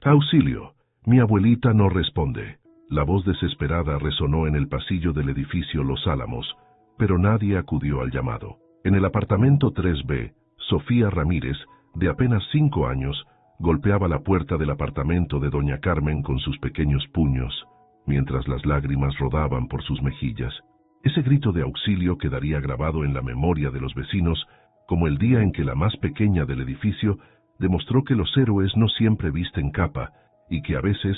¡Auxilio! Mi abuelita no responde. La voz desesperada resonó en el pasillo del edificio Los Álamos, pero nadie acudió al llamado. En el apartamento 3B, Sofía Ramírez, de apenas 5 años, golpeaba la puerta del apartamento de doña Carmen con sus pequeños puños, mientras las lágrimas rodaban por sus mejillas. Ese grito de auxilio quedaría grabado en la memoria de los vecinos como el día en que la más pequeña del edificio demostró que los héroes no siempre visten capa y que a veces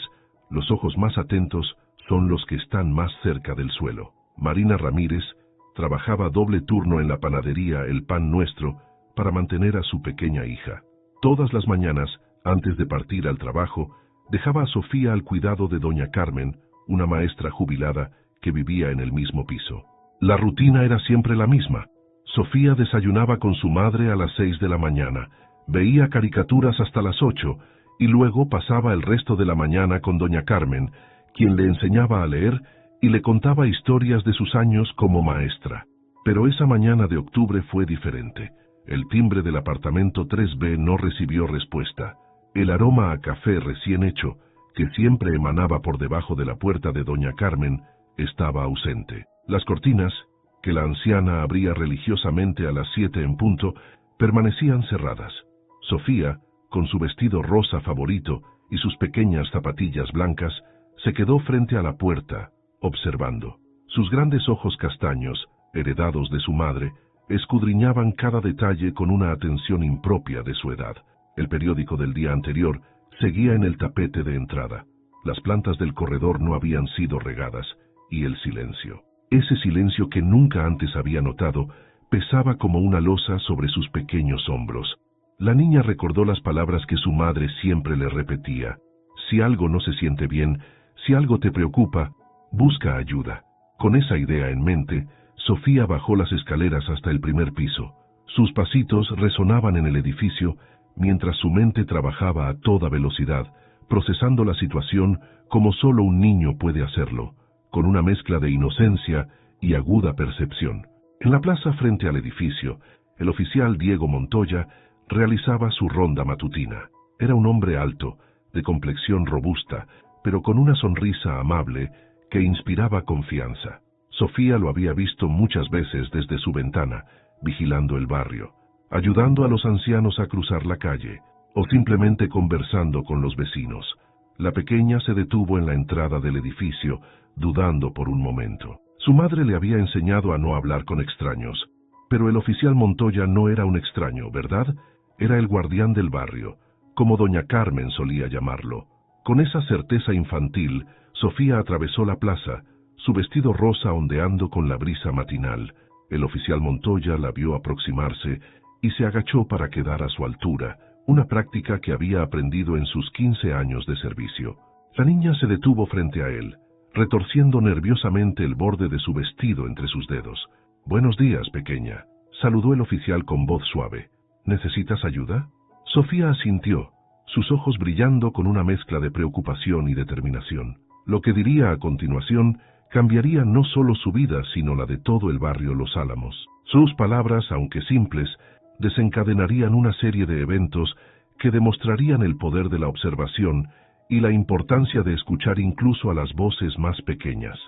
los ojos más atentos son los que están más cerca del suelo. Marina Ramírez trabajaba doble turno en la panadería El Pan Nuestro para mantener a su pequeña hija. Todas las mañanas, antes de partir al trabajo, dejaba a Sofía al cuidado de doña Carmen, una maestra jubilada que vivía en el mismo piso. La rutina era siempre la misma. Sofía desayunaba con su madre a las 6 de la mañana, veía caricaturas hasta las 8 y luego pasaba el resto de la mañana con doña Carmen, quien le enseñaba a leer y le contaba historias de sus años como maestra. Pero esa mañana de octubre fue diferente. El timbre del apartamento 3B no recibió respuesta. El aroma a café recién hecho, que siempre emanaba por debajo de la puerta de doña Carmen, estaba ausente. Las cortinas, que la anciana abría religiosamente a las 7 en punto, permanecían cerradas. Sofía, con su vestido rosa favorito y sus pequeñas zapatillas blancas, se quedó frente a la puerta, observando. Sus grandes ojos castaños, heredados de su madre, escudriñaban cada detalle con una atención impropia de su edad. El periódico del día anterior seguía en el tapete de entrada. Las plantas del corredor no habían sido regadas, y el silencio. Ese silencio que nunca antes había notado, pesaba como una losa sobre sus pequeños hombros. La niña recordó las palabras que su madre siempre le repetía. Si algo no se siente bien, si algo te preocupa, busca ayuda. Con esa idea en mente, Sofía bajó las escaleras hasta el primer piso. Sus pasitos resonaban en el edificio, mientras su mente trabajaba a toda velocidad, procesando la situación como solo un niño puede hacerlo, con una mezcla de inocencia y aguda percepción. En la plaza frente al edificio, el oficial Diego Montoya realizaba su ronda matutina. Era un hombre alto, de complexión robusta, pero con una sonrisa amable que inspiraba confianza. Sofía lo había visto muchas veces desde su ventana, vigilando el barrio, ayudando a los ancianos a cruzar la calle, o simplemente conversando con los vecinos. La pequeña se detuvo en la entrada del edificio, dudando por un momento. Su madre le había enseñado a no hablar con extraños, pero el oficial Montoya no era un extraño, ¿verdad? Era el guardián del barrio, como doña Carmen solía llamarlo. Con esa certeza infantil, Sofía atravesó la plaza, su vestido rosa ondeando con la brisa matinal. El oficial Montoya la vio aproximarse y se agachó para quedar a su altura, una práctica que había aprendido en sus 15 años de servicio. La niña se detuvo frente a él, retorciendo nerviosamente el borde de su vestido entre sus dedos. «Buenos días, pequeña», saludó el oficial con voz suave. «¿Necesitas ayuda?» Sofía asintió, sus ojos brillando con una mezcla de preocupación y determinación. Lo que diría a continuación cambiaría no solo su vida, sino la de todo el barrio Los Álamos. Sus palabras, aunque simples, desencadenarían una serie de eventos que demostrarían el poder de la observación y la importancia de escuchar incluso a las voces más pequeñas.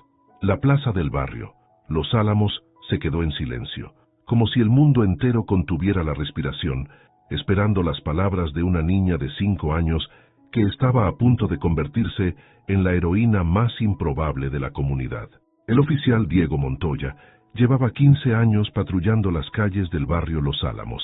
La plaza del barrio, Los Álamos, se quedó en silencio, como si el mundo entero contuviera la respiración, esperando las palabras de una niña de 5 años que estaba a punto de convertirse en la heroína más improbable de la comunidad. El oficial Diego Montoya llevaba 15 años patrullando las calles del barrio Los Álamos,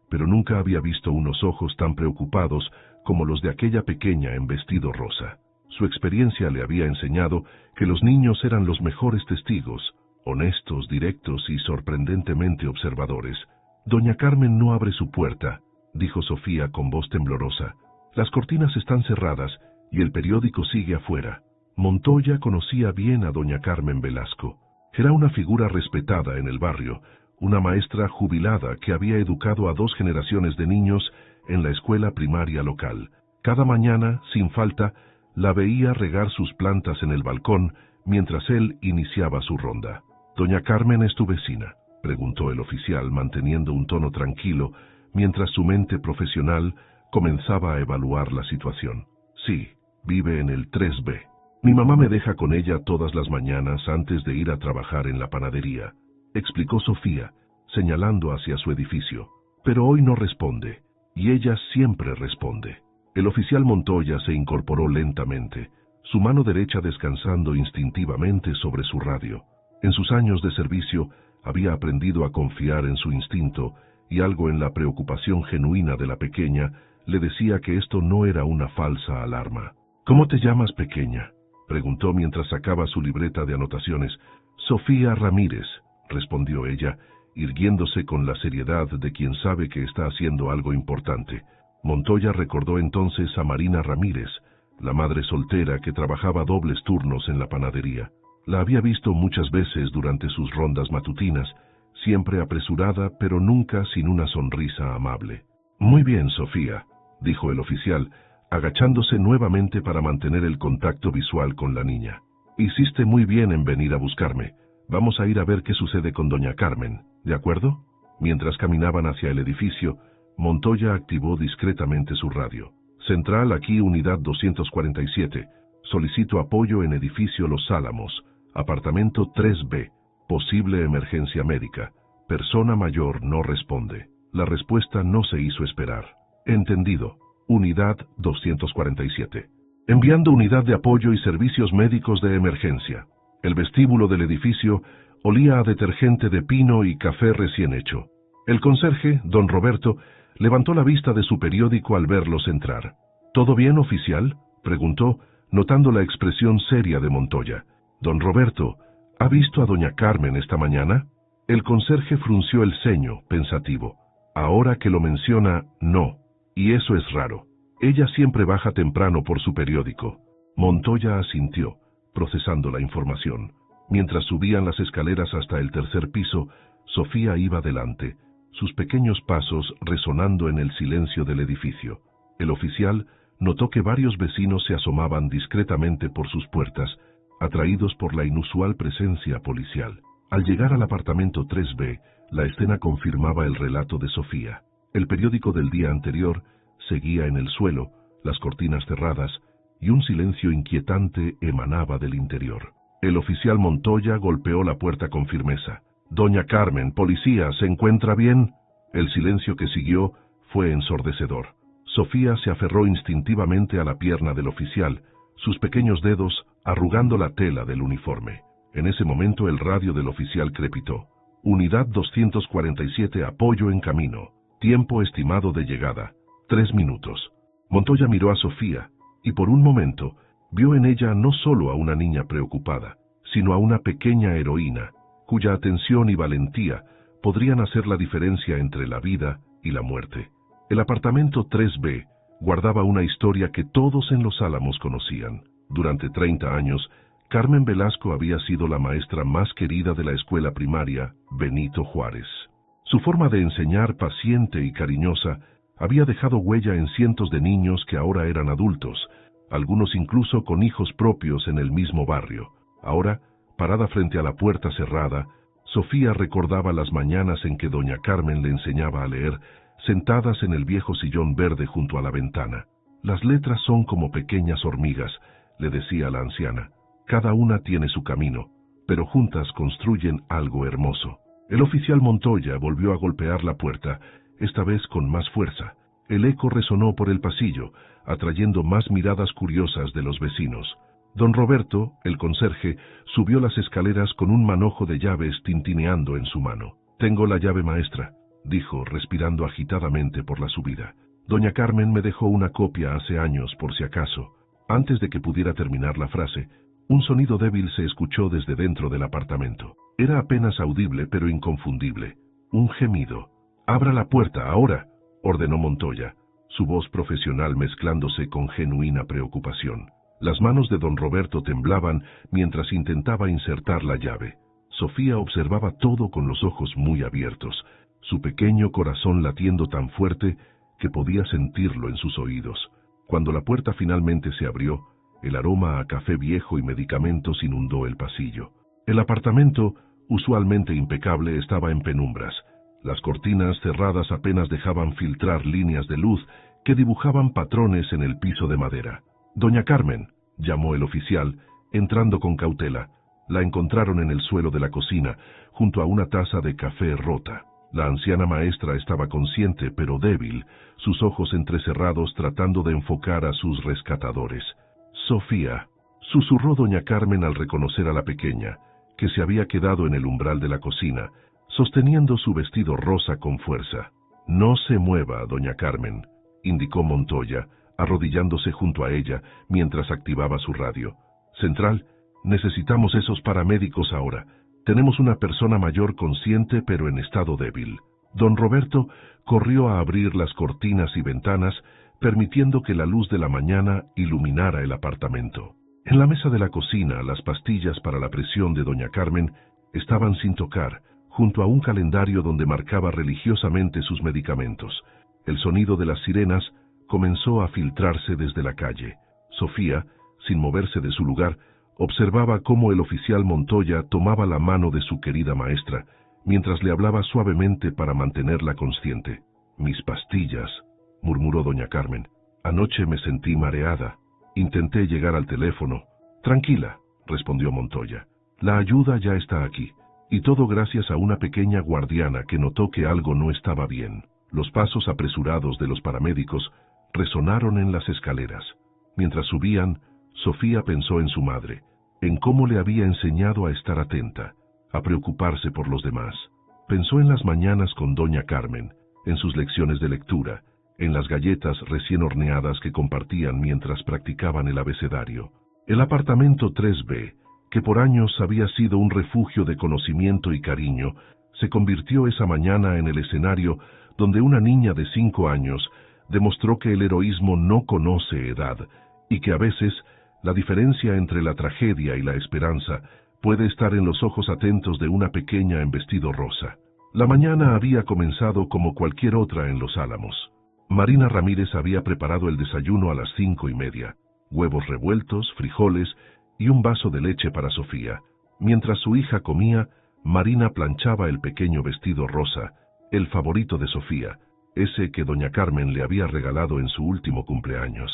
pero nunca había visto unos ojos tan preocupados como los de aquella pequeña en vestido rosa. Su experiencia le había enseñado que los niños eran los mejores testigos, honestos, directos y sorprendentemente observadores. «Doña Carmen no abre su puerta», dijo Sofía con voz temblorosa. «Las cortinas están cerradas y el periódico sigue afuera». Montoya conocía bien a doña Carmen Velasco. Era una figura respetada en el barrio, una maestra jubilada que había educado a 2 generaciones de niños en la escuela primaria local. Cada mañana, sin falta, la veía regar sus plantas en el balcón mientras él iniciaba su ronda. «¿Doña Carmen es tu vecina?», preguntó el oficial manteniendo un tono tranquilo mientras su mente profesional comenzaba a evaluar la situación. Sí, vive en el 3B. Mi mamá me deja con ella todas las mañanas antes de ir a trabajar en la panadería, explicó Sofía, señalando hacia su edificio. Pero hoy no responde, y ella siempre responde. El oficial Montoya se incorporó lentamente, su mano derecha descansando instintivamente sobre su radio. En sus años de servicio había aprendido a confiar en su instinto, y algo en la preocupación genuina de la pequeña le decía que esto no era una falsa alarma. ¿Cómo te llamas, pequeña?, preguntó mientras sacaba su libreta de anotaciones. Sofía Ramírez, respondió ella, irguiéndose con la seriedad de quien sabe que está haciendo algo importante. Montoya recordó entonces a Marina Ramírez, la madre soltera que trabajaba dobles turnos en la panadería. La había visto muchas veces durante sus rondas matutinas, siempre apresurada, pero nunca sin una sonrisa amable. Muy bien, Sofía, dijo el oficial, agachándose nuevamente para mantener el contacto visual con la niña. Hiciste muy bien en venir a buscarme. Vamos a ir a ver qué sucede con doña Carmen, ¿de acuerdo? Mientras caminaban hacia el edificio, Montoya activó discretamente su radio. Central, aquí unidad 247. Solicito apoyo en edificio Los Álamos, apartamento 3B. Posible emergencia médica. Persona mayor no responde. La respuesta no se hizo esperar. Entendido. Unidad 247. Enviando unidad de apoyo y servicios médicos de emergencia. El vestíbulo del edificio olía a detergente de pino y café recién hecho. El conserje, don Roberto, levantó la vista de su periódico al verlos entrar. ¿Todo bien, oficial?, preguntó, notando la expresión seria de Montoya. Don Roberto, ¿ha visto a doña Carmen esta mañana? El conserje frunció el ceño, pensativo. Ahora que lo menciona, no. Y eso es raro. Ella siempre baja temprano por su periódico. Montoya asintió, procesando la información. Mientras subían las escaleras hasta el tercer piso, Sofía iba delante, sus pequeños pasos resonando en el silencio del edificio. El oficial notó que varios vecinos se asomaban discretamente por sus puertas, atraídos por la inusual presencia policial. Al llegar al apartamento 3B, la escena confirmaba el relato de Sofía. El periódico del día anterior seguía en el suelo, las cortinas cerradas, y un silencio inquietante emanaba del interior. El oficial Montoya golpeó la puerta con firmeza. «Doña Carmen, policía, ¿se encuentra bien?». El silencio que siguió fue ensordecedor. Sofía se aferró instintivamente a la pierna del oficial, sus pequeños dedos arrugando la tela del uniforme. En ese momento el radio del oficial crepitó. «Unidad 247, apoyo en camino. Tiempo estimado de llegada, 3 minutos». Montoya miró a Sofía, y por un momento vio en ella no solo a una niña preocupada, sino a una pequeña heroína, cuya atención y valentía podrían hacer la diferencia entre la vida y la muerte. El apartamento 3B guardaba una historia que todos en Los Álamos conocían. Durante 30 años, Carmen Velasco había sido la maestra más querida de la escuela primaria Benito Juárez. Su forma de enseñar, paciente y cariñosa, había dejado huella en cientos de niños que ahora eran adultos, algunos incluso con hijos propios en el mismo barrio. Ahora, parada frente a la puerta cerrada, Sofía recordaba las mañanas en que doña Carmen le enseñaba a leer, sentadas en el viejo sillón verde junto a la ventana. «Las letras son como pequeñas hormigas», le decía la anciana. «Cada una tiene su camino, pero juntas construyen algo hermoso». El oficial Montoya volvió a golpear la puerta, esta vez con más fuerza. El eco resonó por el pasillo, atrayendo más miradas curiosas de los vecinos. Don Roberto, el conserje, subió las escaleras con un manojo de llaves tintineando en su mano. «Tengo la llave maestra», dijo, respirando agitadamente por la subida. «Doña Carmen me dejó una copia hace años, por si acaso». Antes de que pudiera terminar la frase, un sonido débil se escuchó desde dentro del apartamento. Era apenas audible, pero inconfundible. Un gemido. «Abra la puerta, ahora», ordenó Montoya, su voz profesional mezclándose con genuina preocupación. Las manos de don Roberto temblaban mientras intentaba insertar la llave. Sofía observaba todo con los ojos muy abiertos, su pequeño corazón latiendo tan fuerte que podía sentirlo en sus oídos. Cuando la puerta finalmente se abrió, el aroma a café viejo y medicamentos inundó el pasillo. El apartamento, usualmente impecable, estaba en penumbras. Las cortinas cerradas apenas dejaban filtrar líneas de luz que dibujaban patrones en el piso de madera. Doña Carmen, llamó el oficial, entrando con cautela. La encontraron en el suelo de la cocina, junto a una taza de café rota. La anciana maestra estaba consciente, pero débil, sus ojos entrecerrados tratando de enfocar a sus rescatadores. Sofía, susurró doña Carmen al reconocer a la pequeña, que se había quedado en el umbral de la cocina, sosteniendo su vestido rosa con fuerza. No se mueva, doña Carmen, indicó Montoya, arrodillándose junto a ella mientras activaba su radio. Central, necesitamos esos paramédicos ahora. Tenemos una persona mayor consciente pero en estado débil. Don Roberto corrió a abrir las cortinas y ventanas, permitiendo que la luz de la mañana iluminara el apartamento. En la mesa de la cocina, las pastillas para la presión de doña Carmen estaban sin tocar, junto a un calendario donde marcaba religiosamente sus medicamentos. El sonido de las sirenas comenzó a filtrarse desde la calle. Sofía, sin moverse de su lugar, observaba cómo el oficial Montoya tomaba la mano de su querida maestra, mientras le hablaba suavemente para mantenerla consciente. «Mis pastillas», murmuró doña Carmen. «Anoche me sentí mareada. Intenté llegar al teléfono». «Tranquila», respondió Montoya. «La ayuda ya está aquí, y todo gracias a una pequeña guardiana que notó que algo no estaba bien». Los pasos apresurados de los paramédicos resonaron en las escaleras. Mientras subían, Sofía pensó en su madre, en cómo le había enseñado a estar atenta, a preocuparse por los demás. Pensó en las mañanas con doña Carmen, en sus lecciones de lectura, en las galletas recién horneadas que compartían mientras practicaban el abecedario. El apartamento 3B, que por años había sido un refugio de conocimiento y cariño, se convirtió esa mañana en el escenario donde una niña de 5 años demostró que el heroísmo no conoce edad y que a veces la diferencia entre la tragedia y la esperanza puede estar en los ojos atentos de una pequeña en vestido rosa. La mañana había comenzado como cualquier otra en Los Álamos. Marina Ramírez había preparado el desayuno a las 5:30, huevos revueltos, frijoles y un vaso de leche para Sofía. Mientras su hija comía, Marina planchaba el pequeño vestido rosa, el favorito de Sofía, ese que doña Carmen le había regalado en su último cumpleaños.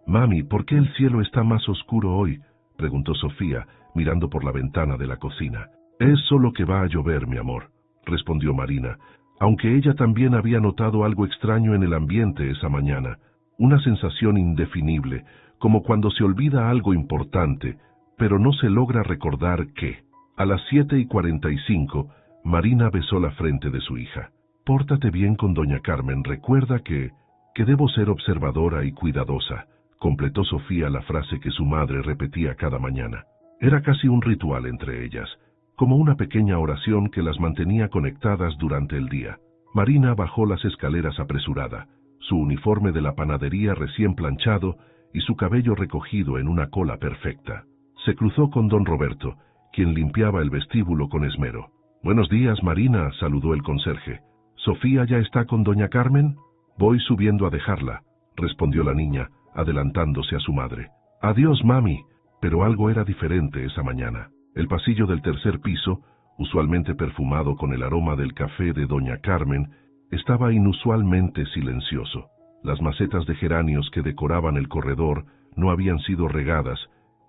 «Mami, ¿por qué el cielo está más oscuro hoy?», preguntó Sofía, mirando por la ventana de la cocina. «Es solo que va a llover, mi amor», respondió Marina, aunque ella también había notado algo extraño en el ambiente esa mañana, una sensación indefinible, como cuando se olvida algo importante, pero no se logra recordar qué. A las 7:45, Marina besó la frente de su hija. «Pórtate bien con doña Carmen, recuerda que debo ser observadora y cuidadosa», completó Sofía la frase que su madre repetía cada mañana. Era casi un ritual entre ellas, como una pequeña oración que las mantenía conectadas durante el día. Marina bajó las escaleras apresurada, su uniforme de la panadería recién planchado y su cabello recogido en una cola perfecta. Se cruzó con don Roberto, quien limpiaba el vestíbulo con esmero. «Buenos días, Marina», saludó el conserje. «¿Sofía ya está con doña Carmen?» «Voy subiendo a dejarla», respondió la niña, adelantándose a su madre. «Adiós, mami». Pero algo era diferente esa mañana. El pasillo del tercer piso, usualmente perfumado con el aroma del café de doña Carmen, estaba inusualmente silencioso. Las macetas de geranios que decoraban el corredor no habían sido regadas,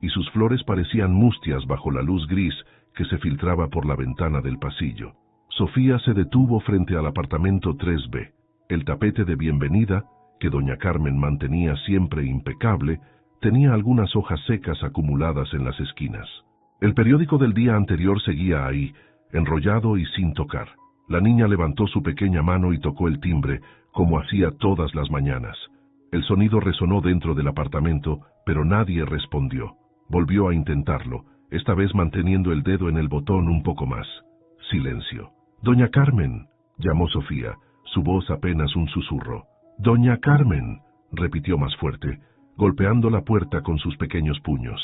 y sus flores parecían mustias bajo la luz gris que se filtraba por la ventana del pasillo. Sofía se detuvo frente al apartamento 3B. El tapete de bienvenida, que doña Carmen mantenía siempre impecable, tenía algunas hojas secas acumuladas en las esquinas. El periódico del día anterior seguía ahí, enrollado y sin tocar. La niña levantó su pequeña mano y tocó el timbre, como hacía todas las mañanas. El sonido resonó dentro del apartamento, pero nadie respondió. Volvió a intentarlo, esta vez manteniendo el dedo en el botón un poco más. Silencio. «Doña Carmen», llamó Sofía, su voz apenas un susurro. «Doña Carmen», repitió más fuerte, golpeando la puerta con sus pequeños puños.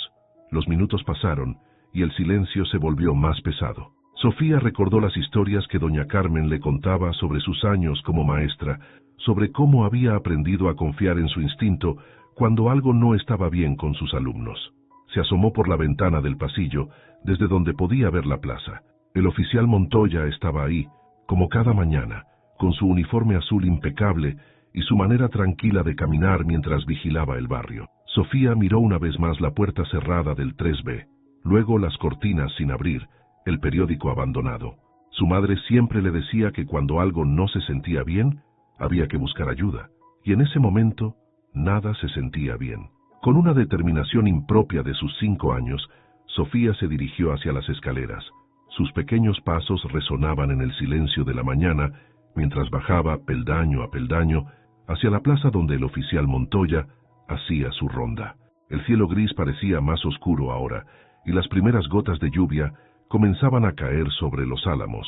Los minutos pasaron, y el silencio se volvió más pesado. Sofía recordó las historias que doña Carmen le contaba sobre sus años como maestra, sobre cómo había aprendido a confiar en su instinto cuando algo no estaba bien con sus alumnos. Se asomó por la ventana del pasillo, desde donde podía ver la plaza. El oficial Montoya estaba ahí, como cada mañana, con su uniforme azul impecable y su manera tranquila de caminar mientras vigilaba el barrio. Sofía miró una vez más la puerta cerrada del 3B, luego las cortinas sin abrir, el periódico abandonado. Su madre siempre le decía que cuando algo no se sentía bien, había que buscar ayuda, y en ese momento nada se sentía bien. Con una determinación impropia de sus 5 años, Sofía se dirigió hacia las escaleras. Sus pequeños pasos resonaban en el silencio de la mañana, mientras bajaba peldaño a peldaño hacia la plaza donde el oficial Montoya hacía su ronda. El cielo gris parecía más oscuro ahora, y las primeras gotas de lluvia comenzaban a caer sobre los álamos,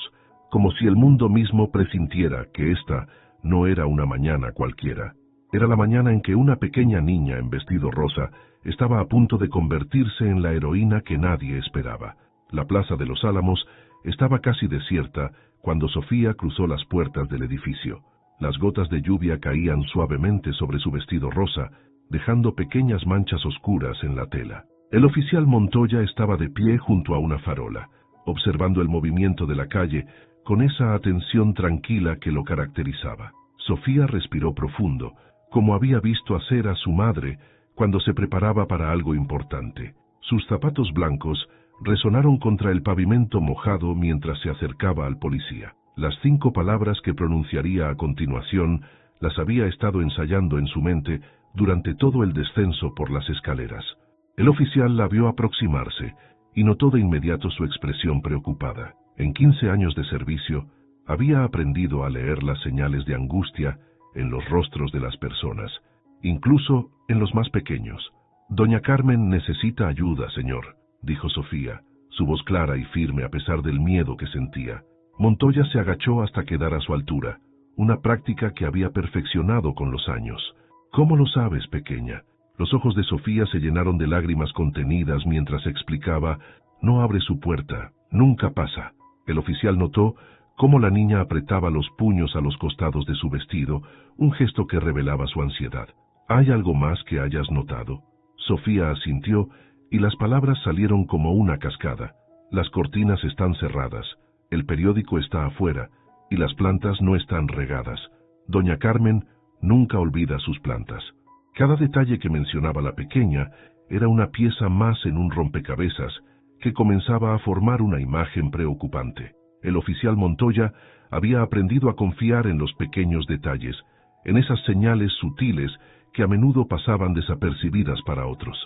como si el mundo mismo presintiera que esta no era una mañana cualquiera. Era la mañana en que una pequeña niña en vestido rosa estaba a punto de convertirse en la heroína que nadie esperaba. La plaza de los Álamos estaba casi desierta cuando Sofía cruzó las puertas del edificio. Las gotas de lluvia caían suavemente sobre su vestido rosa, dejando pequeñas manchas oscuras en la tela. El oficial Montoya estaba de pie junto a una farola, observando el movimiento de la calle con esa atención tranquila que lo caracterizaba. Sofía respiró profundo, como había visto hacer a su madre cuando se preparaba para algo importante. Sus zapatos blancos resonaron contra el pavimento mojado mientras se acercaba al policía. Las 5 palabras que pronunciaría a continuación las había estado ensayando en su mente durante todo el descenso por las escaleras. El oficial la vio aproximarse y notó de inmediato su expresión preocupada. En 15 años de servicio, había aprendido a leer las señales de angustia en los rostros de las personas, incluso en los más pequeños. «Doña Carmen necesita ayuda, señor», dijo Sofía, su voz clara y firme a pesar del miedo que sentía. Montoya se agachó hasta quedar a su altura, una práctica que había perfeccionado con los años. «¿Cómo lo sabes, pequeña?». Los ojos de Sofía se llenaron de lágrimas contenidas mientras explicaba: «No abre su puerta, nunca pasa». El oficial notó cómo la niña apretaba los puños a los costados de su vestido, un gesto que revelaba su ansiedad. «¿Hay algo más que hayas notado?». Sofía asintió y las palabras salieron como una cascada. «Las cortinas están cerradas, el periódico está afuera y las plantas no están regadas. Doña Carmen nunca olvida sus plantas». Cada detalle que mencionaba la pequeña era una pieza más en un rompecabezas que comenzaba a formar una imagen preocupante. El oficial Montoya había aprendido a confiar en los pequeños detalles, en esas señales sutiles que a menudo pasaban desapercibidas para otros.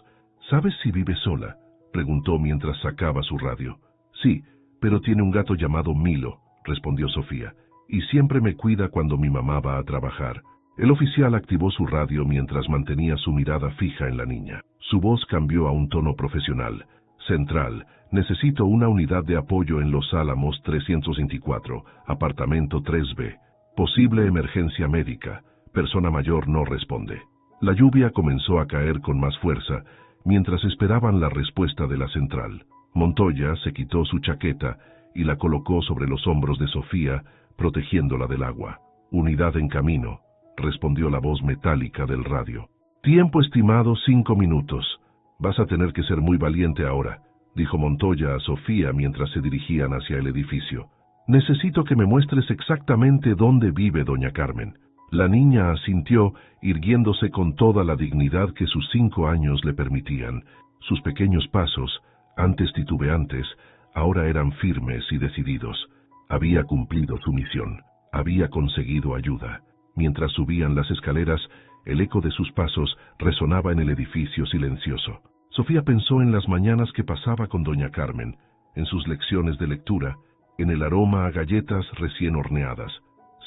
«¿Sabes si vive sola?», preguntó mientras sacaba su radio. «Sí, pero tiene un gato llamado Milo», respondió Sofía, «y siempre me cuida cuando mi mamá va a trabajar». El oficial activó su radio mientras mantenía su mirada fija en la niña. Su voz cambió a un tono profesional. «Central, necesito una unidad de apoyo en Los Álamos 324, apartamento 3B. Posible emergencia médica. Persona mayor no responde». La lluvia comenzó a caer con más fuerza mientras esperaban la respuesta de la central. Montoya se quitó su chaqueta y la colocó sobre los hombros de Sofía, protegiéndola del agua. «Unidad en camino», respondió la voz metálica del radio. «Tiempo estimado 5 minutos. Vas a tener que ser muy valiente ahora», dijo Montoya a Sofía mientras se dirigían hacia el edificio. «Necesito que me muestres exactamente dónde vive doña Carmen». La niña asintió, irguiéndose con toda la dignidad que sus 5 años le permitían. Sus pequeños pasos, antes titubeantes, ahora eran firmes y decididos. Había cumplido su misión. Había conseguido ayuda. Mientras subían las escaleras, el eco de sus pasos resonaba en el edificio silencioso. Sofía pensó en las mañanas que pasaba con doña Carmen, en sus lecciones de lectura, en el aroma a galletas recién horneadas.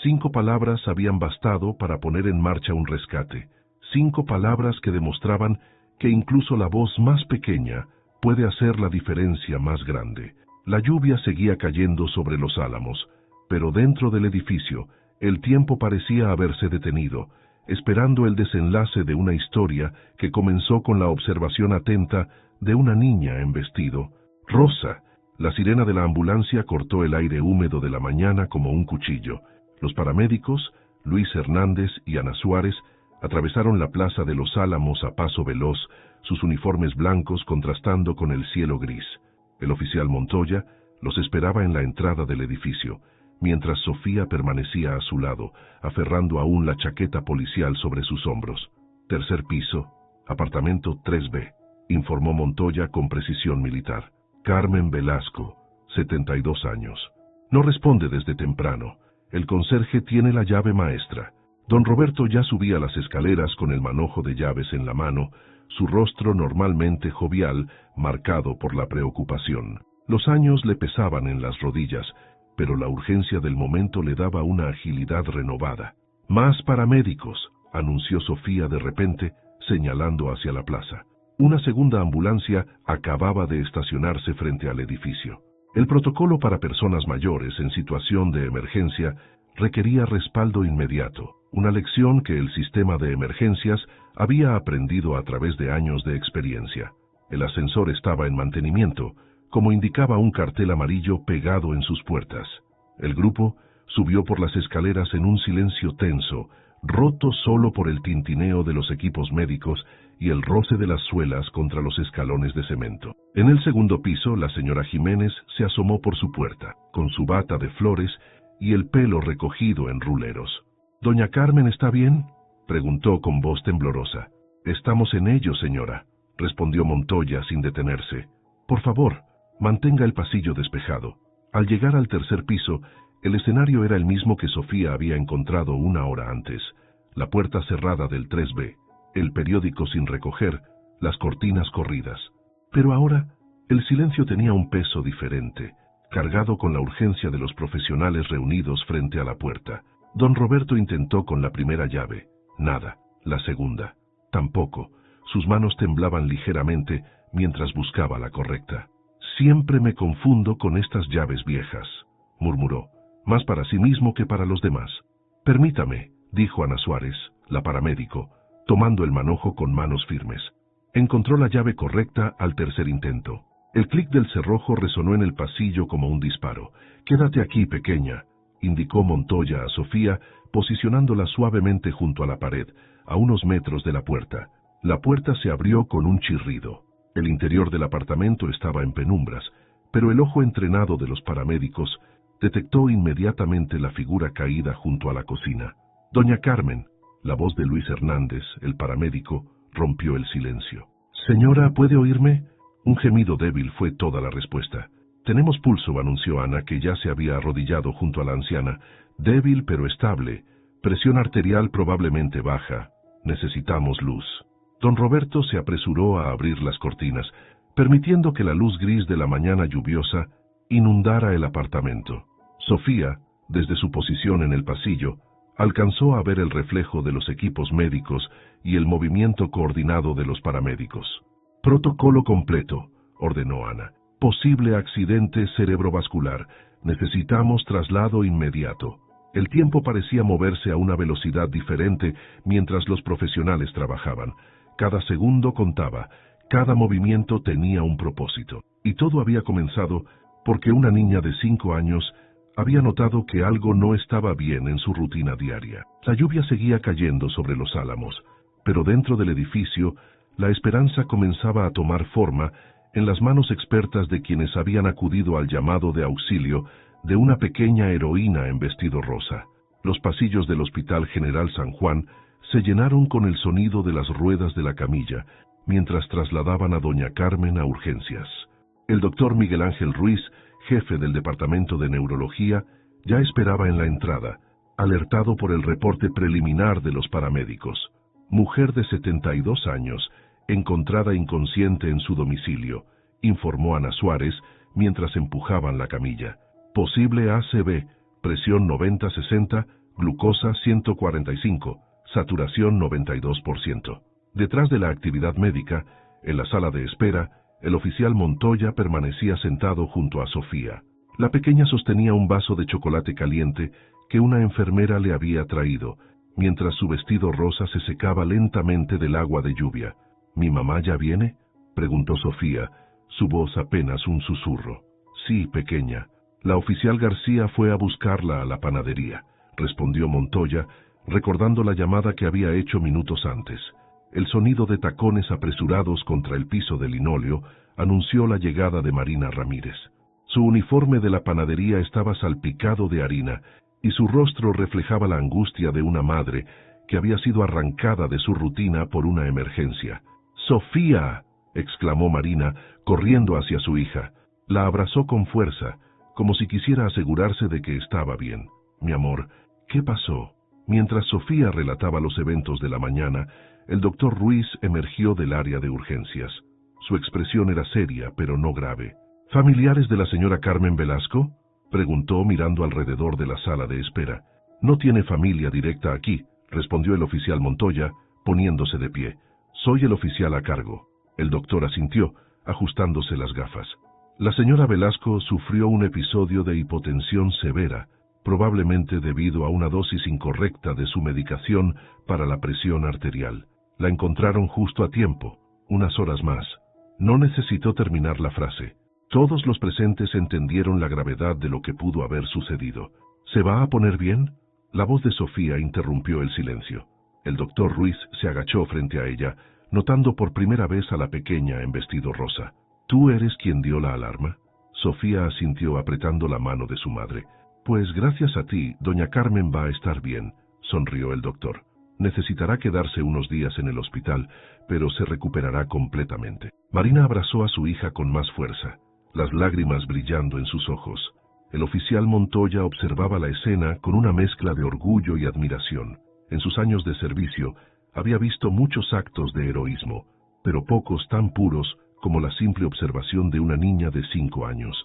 5 palabras habían bastado para poner en marcha un rescate. 5 palabras que demostraban que incluso la voz más pequeña puede hacer la diferencia más grande. La lluvia seguía cayendo sobre los Álamos, pero dentro del edificio, el tiempo parecía haberse detenido, esperando el desenlace de una historia que comenzó con la observación atenta de una niña en vestido rosa. La sirena de la ambulancia cortó el aire húmedo de la mañana como un cuchillo. Los paramédicos, Luis Hernández y Ana Suárez, atravesaron la plaza de los Álamos a paso veloz, sus uniformes blancos contrastando con el cielo gris. El oficial Montoya los esperaba en la entrada del edificio, mientras Sofía permanecía a su lado, aferrando aún la chaqueta policial sobre sus hombros. «Tercer piso», Apartamento 3B, informó Montoya con precisión militar. Carmen Velasco, 72 años. No responde desde temprano. El conserje tiene la llave maestra. Don Roberto ya subía las escaleras con el manojo de llaves en la mano, su rostro normalmente jovial, marcado por la preocupación. Los años le pesaban en las rodillas, pero la urgencia del momento le daba una agilidad renovada. «Más paramédicos», anunció Sofía de repente, señalando hacia la plaza. Una segunda ambulancia acababa de estacionarse frente al edificio. El protocolo para personas mayores en situación de emergencia requería respaldo inmediato, una lección que el sistema de emergencias había aprendido a través de años de experiencia. El ascensor estaba en mantenimiento, como indicaba un cartel amarillo pegado en sus puertas. El grupo subió por las escaleras en un silencio tenso, roto solo por el tintineo de los equipos médicos y el roce de las suelas contra los escalones de cemento. En el segundo piso, la señora Jiménez se asomó por su puerta, con su bata de flores y el pelo recogido en ruleros. «¿Doña Carmen está bien?», preguntó con voz temblorosa. «Estamos en ello, señora», respondió Montoya sin detenerse. «Por favor, mantenga el pasillo despejado». Al llegar al tercer piso, el escenario era el mismo que Sofía había encontrado una hora antes. La puerta cerrada del 3B, el periódico sin recoger, las cortinas corridas. Pero ahora, el silencio tenía un peso diferente, cargado con la urgencia de los profesionales reunidos frente a la puerta. Don Roberto intentó con la primera llave. Nada. La segunda. Tampoco. Sus manos temblaban ligeramente mientras buscaba la correcta. «Siempre me confundo con estas llaves viejas», murmuró, más para sí mismo que para los demás. «Permítame», dijo Ana Suárez, la paramédico, tomando el manojo con manos firmes. Encontró la llave correcta al tercer intento. El clic del cerrojo resonó en el pasillo como un disparo. «Quédate aquí, pequeña», indicó Montoya a Sofía, posicionándola suavemente junto a la pared, a unos metros de la puerta. La puerta se abrió con un chirrido. El interior del apartamento estaba en penumbras, pero el ojo entrenado de los paramédicos detectó inmediatamente la figura caída junto a la cocina. «Doña Carmen», la voz de Luis Hernández, el paramédico, rompió el silencio. «Señora, ¿puede oírme?». Un gemido débil fue toda la respuesta. «Tenemos pulso», anunció Ana, que ya se había arrodillado junto a la anciana. «Débil pero estable. Presión arterial probablemente baja. Necesitamos luz». Don Roberto se apresuró a abrir las cortinas, permitiendo que la luz gris de la mañana lluviosa inundara el apartamento. Sofía, desde su posición en el pasillo, alcanzó a ver el reflejo de los equipos médicos y el movimiento coordinado de los paramédicos. «Protocolo completo», ordenó Ana. «Posible accidente cerebrovascular. Necesitamos traslado inmediato». El tiempo parecía moverse a una velocidad diferente mientras los profesionales trabajaban. Cada segundo contaba, cada movimiento tenía un propósito. Y todo había comenzado porque una niña de 5 años había notado que algo no estaba bien en su rutina diaria. La lluvia seguía cayendo sobre los álamos, pero dentro del edificio, la esperanza comenzaba a tomar forma en las manos expertas de quienes habían acudido al llamado de auxilio de una pequeña heroína en vestido rosa. Los pasillos del Hospital General San Juan se llenaron con el sonido de las ruedas de la camilla, mientras trasladaban a doña Carmen a urgencias. El doctor Miguel Ángel Ruiz, jefe del Departamento de Neurología, ya esperaba en la entrada, alertado por el reporte preliminar de los paramédicos. Mujer de 72 años, encontrada inconsciente en su domicilio, informó Ana Suárez mientras empujaban la camilla. Posible ACV, presión 90-60, glucosa 145, saturación 92%. Detrás de la actividad médica, en la sala de espera, el oficial Montoya permanecía sentado junto a Sofía. La pequeña sostenía un vaso de chocolate caliente que una enfermera le había traído, mientras su vestido rosa se secaba lentamente del agua de lluvia. ¿Mi mamá ya viene?, preguntó Sofía, su voz apenas un susurro. «Sí, pequeña. La oficial García fue a buscarla a la panadería», respondió Montoya, recordando la llamada que había hecho minutos antes. El sonido de tacones apresurados contra el piso de linóleo anunció la llegada de Marina Ramírez. Su uniforme de la panadería estaba salpicado de harina y su rostro reflejaba la angustia de una madre que había sido arrancada de su rutina por una emergencia. ¡Sofía!, exclamó Marina, corriendo hacia su hija. La abrazó con fuerza, como si quisiera asegurarse de que estaba bien. Mi amor, ¿qué pasó? Mientras Sofía relataba los eventos de la mañana, el doctor Ruiz emergió del área de urgencias. Su expresión era seria, pero no grave. ¿Familiares de la señora Carmen Velasco?, preguntó mirando alrededor de la sala de espera. No tiene familia directa aquí, respondió el oficial Montoya, poniéndose de pie. Soy el oficial a cargo. El doctor asintió, ajustándose las gafas. La señora Velasco sufrió un episodio de hipotensión severa, probablemente debido a una dosis incorrecta de su medicación para la presión arterial. La encontraron justo a tiempo, unas horas más. No necesitó terminar la frase. Todos los presentes entendieron la gravedad de lo que pudo haber sucedido. ¿Se va a poner bien? La voz de Sofía interrumpió el silencio. El doctor Ruiz se agachó frente a ella, notando por primera vez a la pequeña en vestido rosa. ¿Tú eres quien dio la alarma? Sofía asintió apretando la mano de su madre. Pues gracias a ti, doña Carmen va a estar bien, sonrió el doctor. Necesitará quedarse unos días en el hospital, pero se recuperará completamente. Marina abrazó a su hija con más fuerza, las lágrimas brillando en sus ojos. El oficial Montoya observaba la escena con una mezcla de orgullo y admiración. En sus años de servicio, había visto muchos actos de heroísmo, pero pocos tan puros como la simple observación de una niña de 5 años.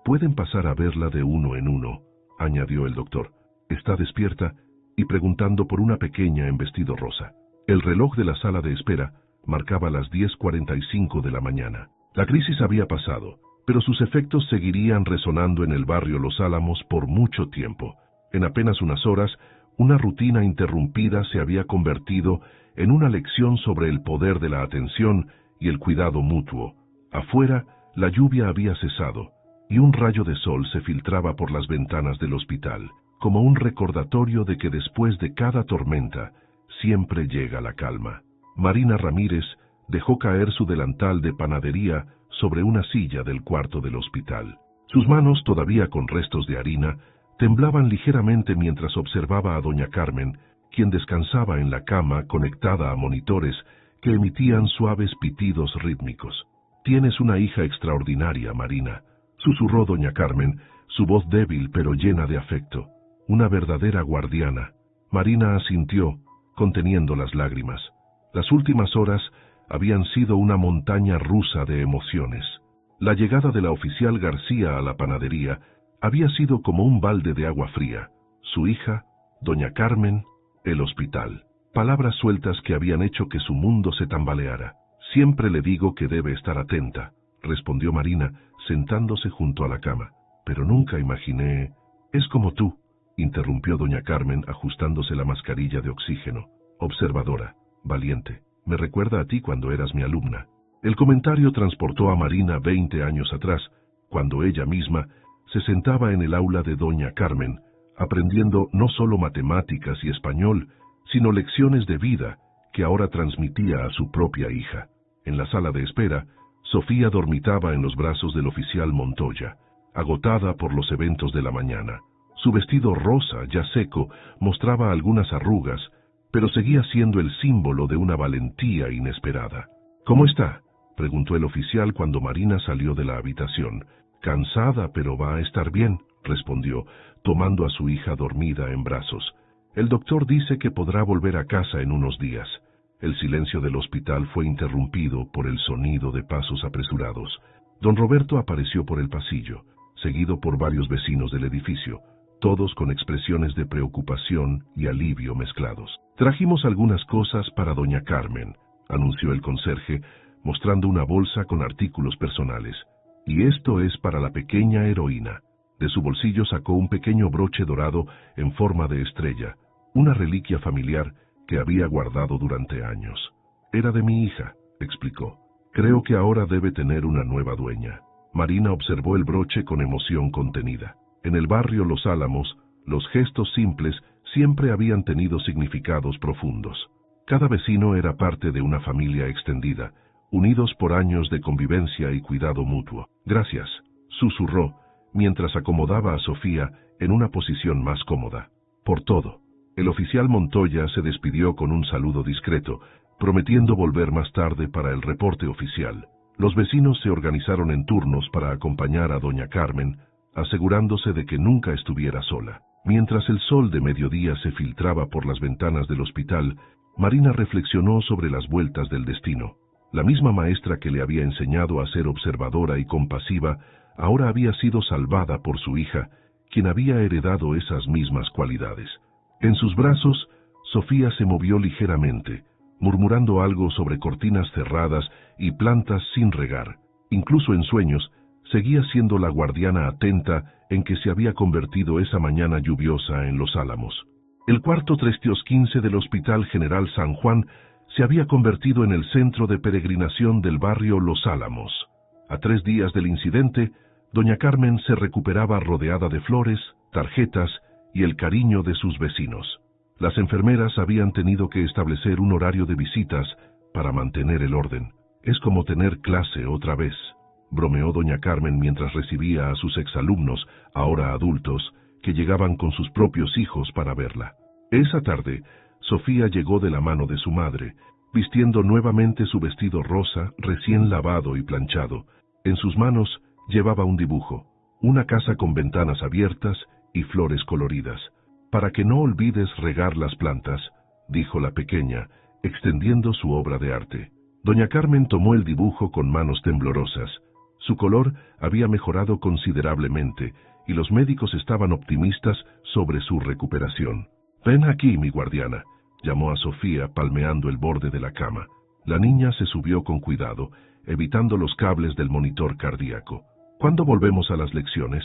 Pueden pasar a verla de uno en uno, añadió el doctor. Está despierta y preguntando por una pequeña en vestido rosa. El reloj de la sala de espera marcaba las 10:45 de la mañana. La crisis había pasado, pero sus efectos seguirían resonando en el barrio Los Álamos por mucho tiempo. En apenas unas horas, una rutina interrumpida se había convertido en una lección sobre el poder de la atención y el cuidado mutuo. Afuera, la lluvia había cesado, y un rayo de sol se filtraba por las ventanas del hospital, como un recordatorio de que después de cada tormenta, siempre llega la calma. Marina Ramírez dejó caer su delantal de panadería sobre una silla del cuarto del hospital. Sus manos, todavía con restos de harina, temblaban ligeramente mientras observaba a doña Carmen, quien descansaba en la cama conectada a monitores que emitían suaves pitidos rítmicos. «Tienes una hija extraordinaria, Marina», susurró doña Carmen, su voz débil pero llena de afecto. «Una verdadera guardiana». Marina asintió, conteniendo las lágrimas. Las últimas horas habían sido una montaña rusa de emociones. La llegada de la oficial García a la panadería había sido como un balde de agua fría. Su hija, doña Carmen, el hospital. Palabras sueltas que habían hecho que su mundo se tambaleara. «Siempre le digo que debe estar atenta», respondió Marina, sentándose junto a la cama. «Pero nunca imaginé...» «Es como tú», interrumpió doña Carmen ajustándose la mascarilla de oxígeno. «Observadora, valiente. Me recuerda a ti cuando eras mi alumna». El comentario transportó a Marina 20 años atrás, cuando ella misma se sentaba en el aula de doña Carmen, aprendiendo no solo matemáticas y español, sino lecciones de vida que ahora transmitía a su propia hija. En la sala de espera, Sofía dormitaba en los brazos del oficial Montoya, agotada por los eventos de la mañana. Su vestido rosa, ya seco, mostraba algunas arrugas, pero seguía siendo el símbolo de una valentía inesperada. «¿Cómo está?», preguntó el oficial cuando Marina salió de la habitación. «Cansada, pero va a estar bien», respondió, tomando a su hija dormida en brazos. «El doctor dice que podrá volver a casa en unos días». El silencio del hospital fue interrumpido por el sonido de pasos apresurados. Don Roberto apareció por el pasillo, seguido por varios vecinos del edificio, todos con expresiones de preocupación y alivio mezclados. «Trajimos algunas cosas para doña Carmen», anunció el conserje, mostrando una bolsa con artículos personales. «Y esto es para la pequeña heroína». De su bolsillo sacó un pequeño broche dorado en forma de estrella, una reliquia familiar que había guardado durante años. «Era de mi hija», explicó. «Creo que ahora debe tener una nueva dueña». Marina observó el broche con emoción contenida. En el barrio Los Álamos, los gestos simples siempre habían tenido significados profundos. Cada vecino era parte de una familia extendida, unidos por años de convivencia y cuidado mutuo. «Gracias», susurró, mientras acomodaba a Sofía en una posición más cómoda. «Por todo». El oficial Montoya se despidió con un saludo discreto, prometiendo volver más tarde para el reporte oficial. Los vecinos se organizaron en turnos para acompañar a doña Carmen, asegurándose de que nunca estuviera sola. Mientras el sol de mediodía se filtraba por las ventanas del hospital, Marina reflexionó sobre las vueltas del destino. La misma maestra que le había enseñado a ser observadora y compasiva, ahora había sido salvada por su hija, quien había heredado esas mismas cualidades. En sus brazos, Sofía se movió ligeramente, murmurando algo sobre cortinas cerradas y plantas sin regar. Incluso en sueños, seguía siendo la guardiana atenta en que se había convertido esa mañana lluviosa en Los Álamos. El cuarto 315 del Hospital General San Juan se había convertido en el centro de peregrinación del barrio Los Álamos. A 3 días del incidente, doña Carmen se recuperaba rodeada de flores, tarjetas y el cariño de sus vecinos. Las enfermeras habían tenido que establecer un horario de visitas para mantener el orden. Es como tener clase otra vez, bromeó doña Carmen mientras recibía a sus exalumnos, ahora adultos, que llegaban con sus propios hijos para verla. Esa tarde, Sofía llegó de la mano de su madre, vistiendo nuevamente su vestido rosa, recién lavado y planchado. En sus manos llevaba un dibujo, una casa con ventanas abiertas y flores coloridas. «Para que no olvides regar las plantas», dijo la pequeña, extendiendo su obra de arte. Doña Carmen tomó el dibujo con manos temblorosas. Su color había mejorado considerablemente y los médicos estaban optimistas sobre su recuperación. «Ven aquí, mi guardiana», llamó a Sofía palmeando el borde de la cama. La niña se subió con cuidado, evitando los cables del monitor cardíaco. «¿Cuándo volvemos a las lecciones?»,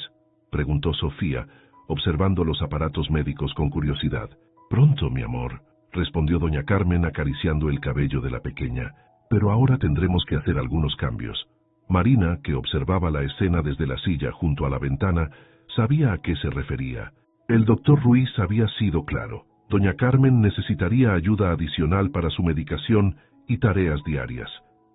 preguntó Sofía, observando los aparatos médicos con curiosidad. «Pronto, mi amor», respondió doña Carmen acariciando el cabello de la pequeña. «Pero ahora tendremos que hacer algunos cambios». Marina, que observaba la escena desde la silla junto a la ventana, sabía a qué se refería. El doctor Ruiz había sido claro. Doña Carmen necesitaría ayuda adicional para su medicación y tareas diarias.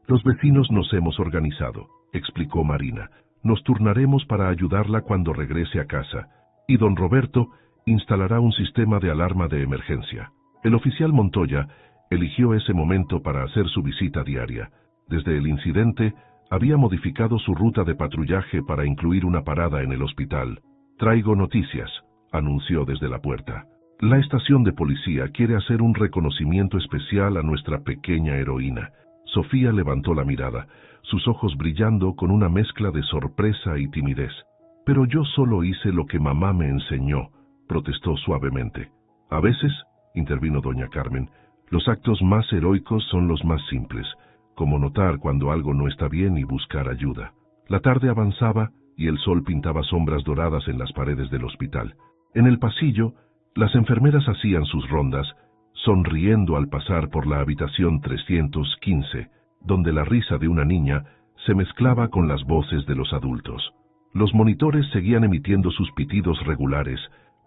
«Los vecinos nos hemos organizado», explicó Marina. «Nos turnaremos para ayudarla cuando regrese a casa. Y don Roberto instalará un sistema de alarma de emergencia». El oficial Montoya eligió ese momento para hacer su visita diaria. Desde el incidente, había modificado su ruta de patrullaje para incluir una parada en el hospital. «Traigo noticias», anunció desde la puerta. «La estación de policía quiere hacer un reconocimiento especial a nuestra pequeña heroína». Sofía levantó la mirada, sus ojos brillando con una mezcla de sorpresa y timidez. «Pero yo solo hice lo que mamá me enseñó», protestó suavemente. «A veces», intervino doña Carmen, «los actos más heroicos son los más simples, como notar cuando algo no está bien y buscar ayuda». La tarde avanzaba y el sol pintaba sombras doradas en las paredes del hospital. En el pasillo, las enfermeras hacían sus rondas, sonriendo al pasar por la habitación 315, donde la risa de una niña se mezclaba con las voces de los adultos. Los monitores seguían emitiendo sus pitidos regulares,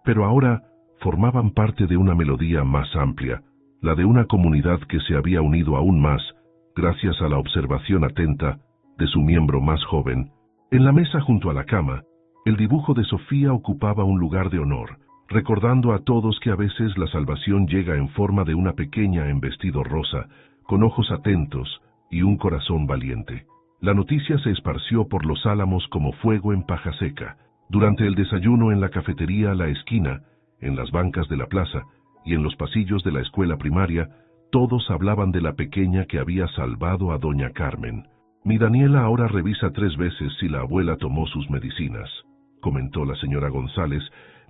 pero ahora formaban parte de una melodía más amplia, la de una comunidad que se había unido aún más, gracias a la observación atenta de su miembro más joven. En la mesa junto a la cama, el dibujo de Sofía ocupaba un lugar de honor, recordando a todos que a veces la salvación llega en forma de una pequeña en vestido rosa, con ojos atentos y un corazón valiente. La noticia se esparció por Los Álamos como fuego en paja seca. Durante el desayuno en la cafetería La Esquina, en las bancas de la plaza y en los pasillos de la escuela primaria, todos hablaban de la pequeña que había salvado a doña Carmen. «Mi Daniela ahora revisa 3 veces si la abuela tomó sus medicinas», comentó la señora González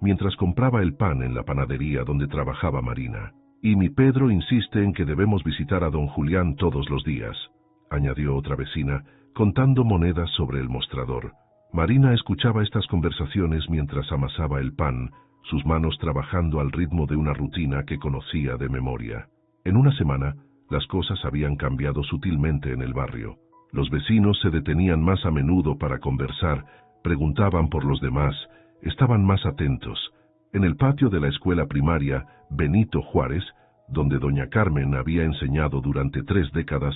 mientras compraba el pan en la panadería donde trabajaba Marina. «Y mi Pedro insiste en que debemos visitar a don Julián todos los días», añadió otra vecina, contando monedas sobre el mostrador. Marina escuchaba estas conversaciones mientras amasaba el pan, sus manos trabajando al ritmo de una rutina que conocía de memoria. En una semana, las cosas habían cambiado sutilmente en el barrio. Los vecinos se detenían más a menudo para conversar, preguntaban por los demás, estaban más atentos. En el patio de la escuela primaria Benito Juárez, donde doña Carmen había enseñado durante 3 décadas,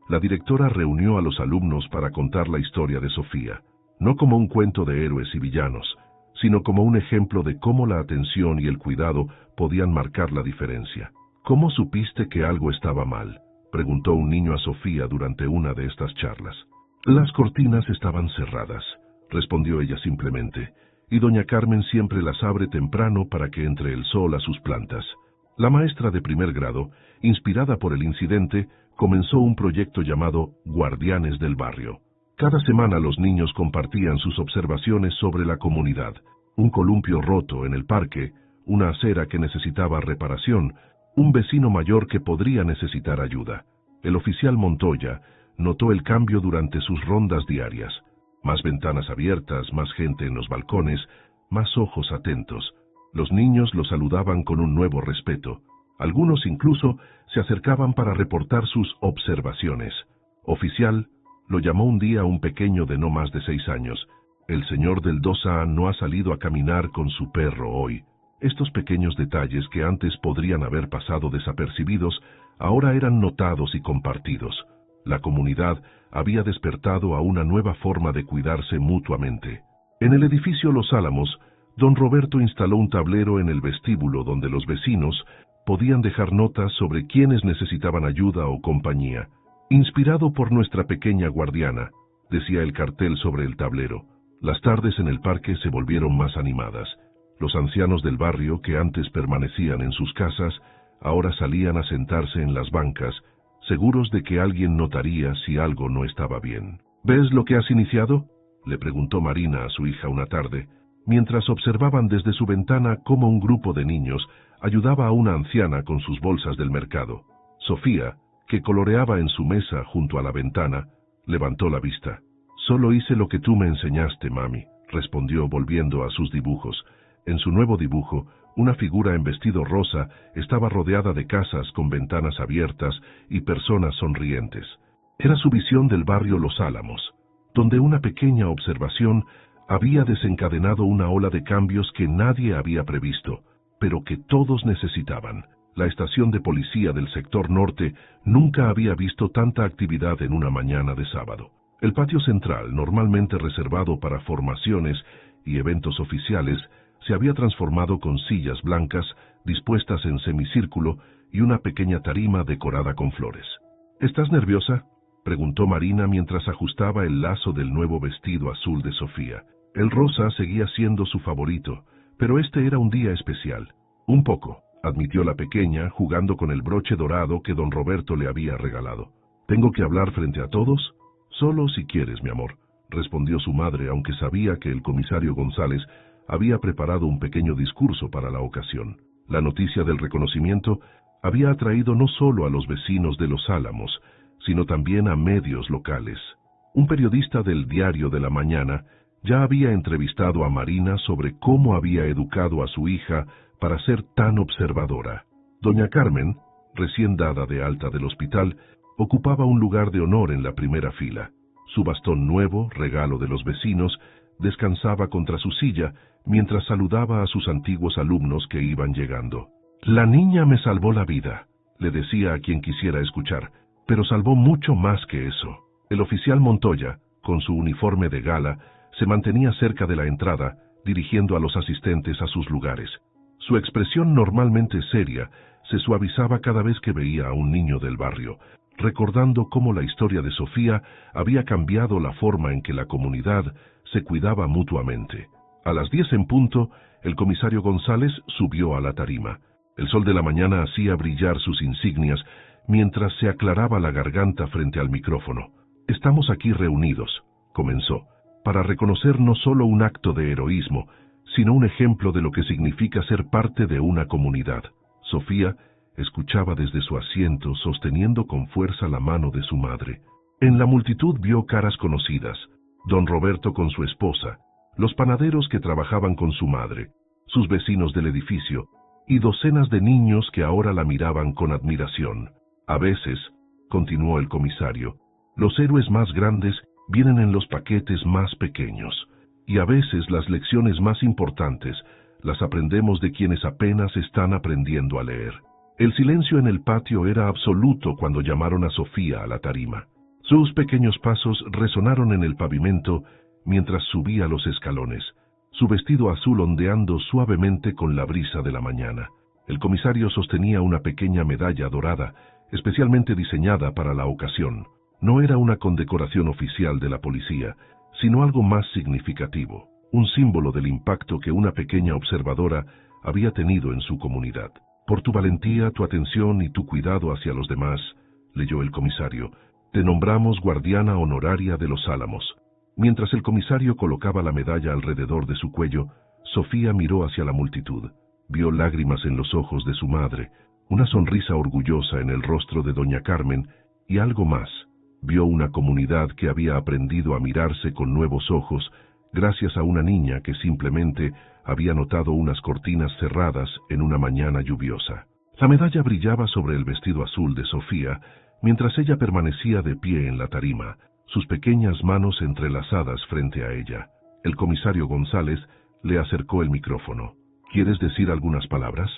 la directora reunió a los alumnos para contar la historia de Sofía, no como un cuento de héroes y villanos, sino como un ejemplo de cómo la atención y el cuidado podían marcar la diferencia. «¿Cómo supiste que algo estaba mal?», preguntó un niño a Sofía durante una de estas charlas. Las cortinas estaban cerradas, respondió ella simplemente, y doña Carmen siempre las abre temprano para que entre el sol a sus plantas. La maestra de primer grado, inspirada por el incidente, comenzó un proyecto llamado Guardianes del Barrio. Cada semana los niños compartían sus observaciones sobre la comunidad. Un columpio roto en el parque, una acera que necesitaba reparación, un vecino mayor que podría necesitar ayuda. El oficial Montoya notó el cambio durante sus rondas diarias. Más ventanas abiertas, más gente en los balcones, más ojos atentos. Los niños lo saludaban con un nuevo respeto. Algunos incluso se acercaban para reportar sus observaciones. Oficial, lo llamó un día un pequeño de no más de 6 años. El señor del 2A no ha salido a caminar con su perro hoy. Estos pequeños detalles que antes podrían haber pasado desapercibidos, ahora eran notados y compartidos. La comunidad había despertado a una nueva forma de cuidarse mutuamente. En el edificio Los Álamos, don Roberto instaló un tablero en el vestíbulo donde los vecinos podían dejar notas sobre quienes necesitaban ayuda o compañía. Inspirado por nuestra pequeña guardiana, decía el cartel sobre el tablero. Las tardes en el parque se volvieron más animadas. Los ancianos del barrio, que antes permanecían en sus casas, ahora salían a sentarse en las bancas, seguros de que alguien notaría si algo no estaba bien. ¿Ves lo que has iniciado?, le preguntó Marina a su hija una tarde, mientras observaban desde su ventana cómo un grupo de niños ayudaba a una anciana con sus bolsas del mercado. Sofía, que coloreaba en su mesa junto a la ventana, levantó la vista. «Solo hice lo que tú me enseñaste, mami», respondió volviendo a sus dibujos. En su nuevo dibujo, una figura en vestido rosa estaba rodeada de casas con ventanas abiertas y personas sonrientes. Era su visión del barrio Los Álamos, donde una pequeña observación había desencadenado una ola de cambios que nadie había previsto, pero que todos necesitaban. La estación de policía del sector norte nunca había visto tanta actividad en una mañana de sábado. El patio central, normalmente reservado para formaciones y eventos oficiales, se había transformado con sillas blancas dispuestas en semicírculo y una pequeña tarima decorada con flores. «¿Estás nerviosa?», preguntó Marina mientras ajustaba el lazo del nuevo vestido azul de Sofía. El rosa seguía siendo su favorito, pero este era un día especial. «Un poco», admitió la pequeña, jugando con el broche dorado que don Roberto le había regalado. «¿Tengo que hablar frente a todos?». «Solo si quieres, mi amor», respondió su madre, aunque sabía que el comisario González había preparado un pequeño discurso para la ocasión. La noticia del reconocimiento había atraído no solo a los vecinos de Los Álamos, sino también a medios locales. Un periodista del Diario de la Mañana ya había entrevistado a Marina sobre cómo había educado a su hija para ser tan observadora. Doña Carmen, recién dada de alta del hospital, ocupaba un lugar de honor en la primera fila. Su bastón nuevo, regalo de los vecinos, descansaba contra su silla mientras saludaba a sus antiguos alumnos que iban llegando. «La niña me salvó la vida», le decía a quien quisiera escuchar, «pero salvó mucho más que eso». El oficial Montoya, con su uniforme de gala, se mantenía cerca de la entrada, dirigiendo a los asistentes a sus lugares. Su expresión normalmente seria se suavizaba cada vez que veía a un niño del barrio, recordando cómo la historia de Sofía había cambiado la forma en que la comunidad se cuidaba mutuamente. A las 10 en punto, el comisario González subió a la tarima. El sol de la mañana hacía brillar sus insignias mientras se aclaraba la garganta frente al micrófono. «Estamos aquí reunidos», comenzó, «para reconocer no solo un acto de heroísmo, sino un ejemplo de lo que significa ser parte de una comunidad». Sofía escuchaba desde su asiento, sosteniendo con fuerza la mano de su madre. En la multitud vio caras conocidas: don Roberto con su esposa, los panaderos que trabajaban con su madre, sus vecinos del edificio, y docenas de niños que ahora la miraban con admiración. «A veces», continuó el comisario, «los héroes más grandes vienen en los paquetes más pequeños, y a veces las lecciones más importantes las aprendemos de quienes apenas están aprendiendo a leer». El silencio en el patio era absoluto cuando llamaron a Sofía a la tarima. Sus pequeños pasos resonaron en el pavimento mientras subía los escalones, su vestido azul ondeando suavemente con la brisa de la mañana. El comisario sostenía una pequeña medalla dorada especialmente diseñada para la ocasión. No era una condecoración oficial de la policía, sino algo más significativo, un símbolo del impacto que una pequeña observadora había tenido en su comunidad. Por tu valentía, tu atención y tu cuidado hacia los demás, leyó el comisario, te nombramos guardiana honoraria de los Álamos. Mientras el comisario colocaba la medalla alrededor de su cuello, Sofía miró hacia la multitud. Vio lágrimas en los ojos de su madre, una sonrisa orgullosa en el rostro de doña Carmen y algo más. Vio una comunidad que había aprendido a mirarse con nuevos ojos gracias a una niña que simplemente había notado unas cortinas cerradas en una mañana lluviosa. La medalla brillaba sobre el vestido azul de Sofía mientras ella permanecía de pie en la tarima, sus pequeñas manos entrelazadas frente a ella. El comisario González le acercó el micrófono. ¿Quieres decir algunas palabras?,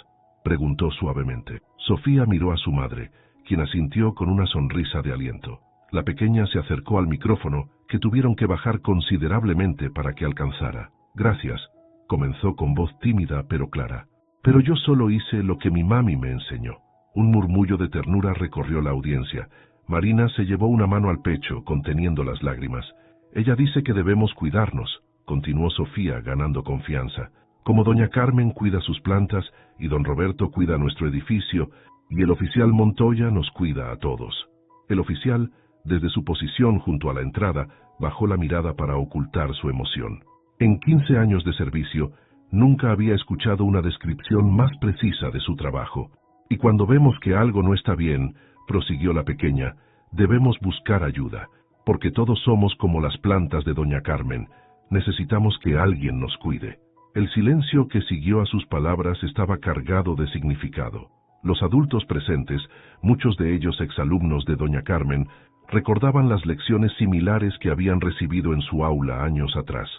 preguntó suavemente. Sofía miró a su madre, quien asintió con una sonrisa de aliento. La pequeña se acercó al micrófono, que tuvieron que bajar considerablemente para que alcanzara. Gracias, comenzó con voz tímida pero clara. Pero yo solo hice lo que mi mami me enseñó. Un murmullo de ternura recorrió la audiencia. Marina se llevó una mano al pecho, conteniendo las lágrimas. Ella dice que debemos cuidarnos, continuó Sofía, ganando confianza. Como doña Carmen cuida sus plantas y don Roberto cuida nuestro edificio, y el oficial Montoya nos cuida a todos. El oficial, desde su posición junto a la entrada, bajó la mirada para ocultar su emoción. En 15 años de servicio, nunca había escuchado una descripción más precisa de su trabajo. Y cuando vemos que algo no está bien, prosiguió la pequeña, debemos buscar ayuda, porque todos somos como las plantas de doña Carmen. Necesitamos que alguien nos cuide. El silencio que siguió a sus palabras estaba cargado de significado. Los adultos presentes, muchos de ellos exalumnos de doña Carmen, recordaban las lecciones similares que habían recibido en su aula años atrás.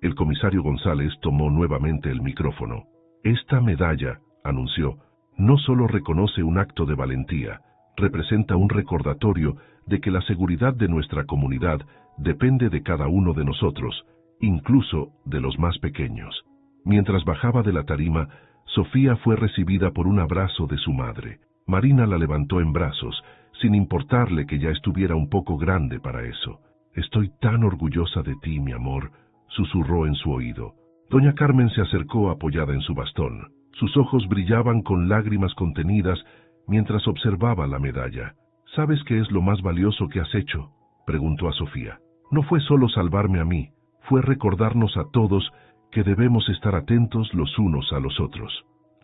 El comisario González tomó nuevamente el micrófono. Esta medalla, anunció, no solo reconoce un acto de valentía, representa un recordatorio de que la seguridad de nuestra comunidad depende de cada uno de nosotros, incluso de los más pequeños. Mientras bajaba de la tarima, Sofía fue recibida por un abrazo de su madre. Marina la levantó en brazos, sin importarle que ya estuviera un poco grande para eso. Estoy tan orgullosa de ti, mi amor, susurró en su oído. Doña Carmen se acercó apoyada en su bastón. Sus ojos brillaban con lágrimas contenidas mientras observaba la medalla. ¿Sabes qué es lo más valioso que has hecho?, preguntó a Sofía. No fue solo salvarme a mí, fue recordarnos a todos que debemos estar atentos los unos a los otros.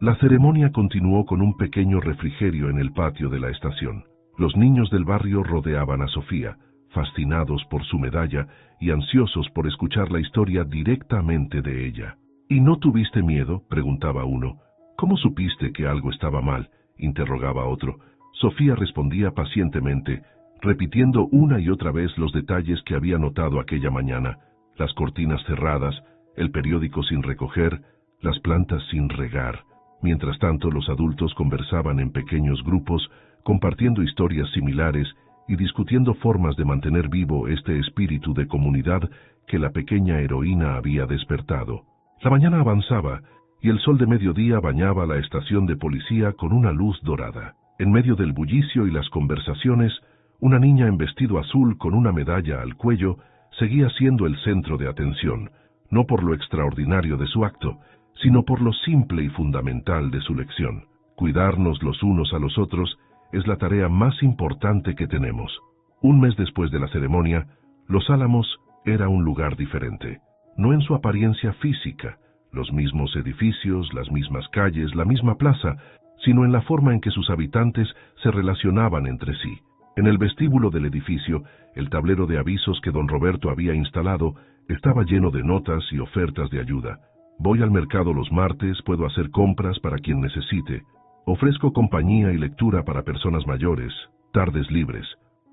La ceremonia continuó con un pequeño refrigerio en el patio de la estación. Los niños del barrio rodeaban a Sofía, fascinados por su medalla y ansiosos por escuchar la historia directamente de ella. ¿Y no tuviste miedo?, preguntaba uno. ¿Cómo supiste que algo estaba mal?, interrogaba otro. Sofía respondía pacientemente, repitiendo una y otra vez los detalles que había notado aquella mañana: las cortinas cerradas, el periódico sin recoger, las plantas sin regar. Mientras tanto, los adultos conversaban en pequeños grupos, compartiendo historias similares y discutiendo formas de mantener vivo este espíritu de comunidad que la pequeña heroína había despertado. La mañana avanzaba y el sol de mediodía bañaba la estación de policía con una luz dorada. En medio del bullicio y las conversaciones, una niña en vestido azul con una medalla al cuello seguía siendo el centro de atención, no por lo extraordinario de su acto, sino por lo simple y fundamental de su lección. Cuidarnos los unos a los otros es la tarea más importante que tenemos. Un mes después de la ceremonia, Los Álamos era un lugar diferente, no en su apariencia física, los mismos edificios, las mismas calles, la misma plaza, sino en la forma en que sus habitantes se relacionaban entre sí. En el vestíbulo del edificio, el tablero de avisos que don Roberto había instalado estaba lleno de notas y ofertas de ayuda. Voy al mercado los martes, puedo hacer compras para quien necesite. Ofrezco compañía y lectura para personas mayores, tardes libres.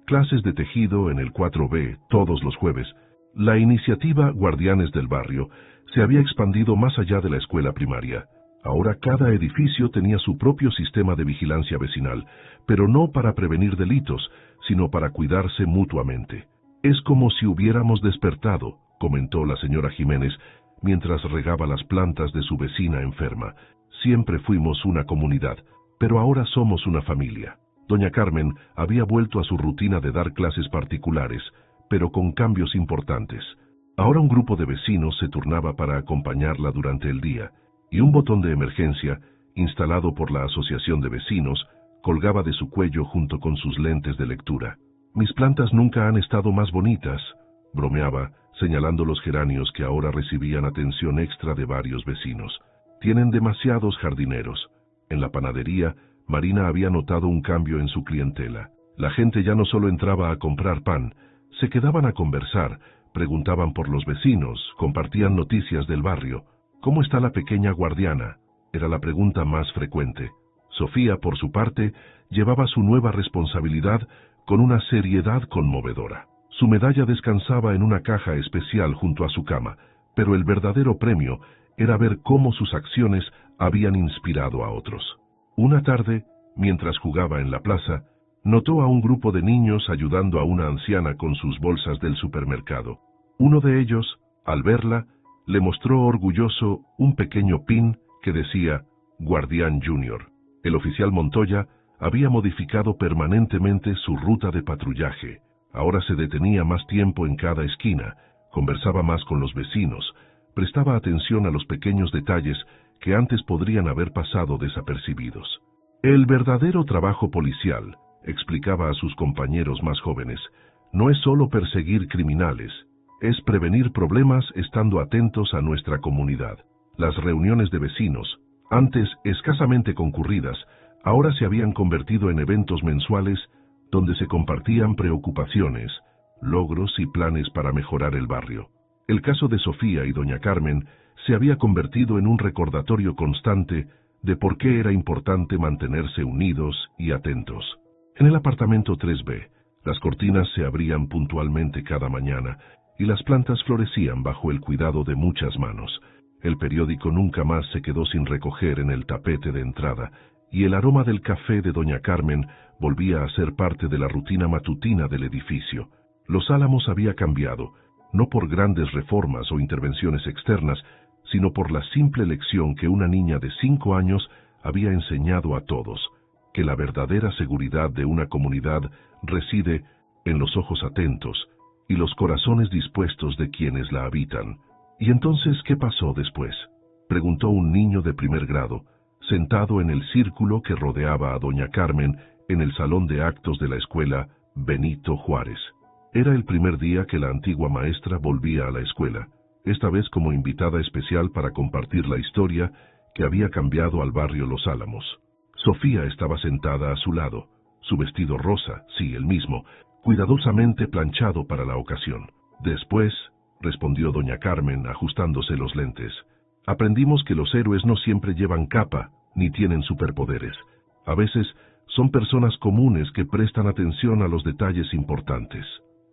Clases de tejido en el 4B todos los jueves. La iniciativa Guardianes del Barrio se había expandido más allá de la escuela primaria. Ahora cada edificio tenía su propio sistema de vigilancia vecinal, pero no para prevenir delitos, sino para cuidarse mutuamente. Es como si hubiéramos despertado, comentó la señora Jiménez, mientras regaba las plantas de su vecina enferma. Siempre fuimos una comunidad, pero ahora somos una familia. Doña Carmen había vuelto a su rutina de dar clases particulares, pero con cambios importantes. Ahora un grupo de vecinos se turnaba para acompañarla durante el día, y un botón de emergencia, instalado por la asociación de vecinos, colgaba de su cuello junto con sus lentes de lectura. «Mis plantas nunca han estado más bonitas», bromeaba, señalando los geranios que ahora recibían atención extra de varios vecinos. «Tienen demasiados jardineros». En la panadería, Marina había notado un cambio en su clientela. La gente ya no solo entraba a comprar pan, se quedaban a conversar, preguntaban por los vecinos, compartían noticias del barrio. «¿Cómo está la pequeña guardiana?», era la pregunta más frecuente. Sofía, por su parte, llevaba su nueva responsabilidad con una seriedad conmovedora. Su medalla descansaba en una caja especial junto a su cama, pero el verdadero premio era ver cómo sus acciones habían inspirado a otros. Una tarde, mientras jugaba en la plaza, notó a un grupo de niños ayudando a una anciana con sus bolsas del supermercado. Uno de ellos, al verla, le mostró orgulloso un pequeño pin que decía Guardián Junior. El oficial Montoya había modificado permanentemente su ruta de patrullaje. Ahora se detenía más tiempo en cada esquina, conversaba más con los vecinos, prestaba atención a los pequeños detalles que antes podrían haber pasado desapercibidos. El verdadero trabajo policial, explicaba a sus compañeros más jóvenes, no es solo perseguir criminales, es prevenir problemas estando atentos a nuestra comunidad. Las reuniones de vecinos, antes escasamente concurridas, ahora se habían convertido en eventos mensuales donde se compartían preocupaciones, logros y planes para mejorar el barrio. El caso de Sofía y doña Carmen se había convertido en un recordatorio constante de por qué era importante mantenerse unidos y atentos. En el apartamento 3B, las cortinas se abrían puntualmente cada mañana y las plantas florecían bajo el cuidado de muchas manos. El periódico nunca más se quedó sin recoger en el tapete de entrada, y el aroma del café de doña Carmen volvía a ser parte de la rutina matutina del edificio. Los Álamos había cambiado, no por grandes reformas o intervenciones externas, sino por la simple lección que una niña de 5 años había enseñado a todos, que la verdadera seguridad de una comunidad reside en los ojos atentos y los corazones dispuestos de quienes la habitan. «¿Y entonces qué pasó después?», preguntó un niño de primer grado, sentado en el círculo que rodeaba a doña Carmen en el salón de actos de la escuela Benito Juárez. Era el primer día que la antigua maestra volvía a la escuela, esta vez como invitada especial para compartir la historia que había cambiado al barrio Los Álamos. Sofía estaba sentada a su lado, su vestido rosa, sí, el mismo, cuidadosamente planchado para la ocasión. «Después», respondió doña Carmen ajustándose los lentes, «aprendimos que los héroes no siempre llevan capa ni tienen superpoderes. A veces son personas comunes que prestan atención a los detalles importantes».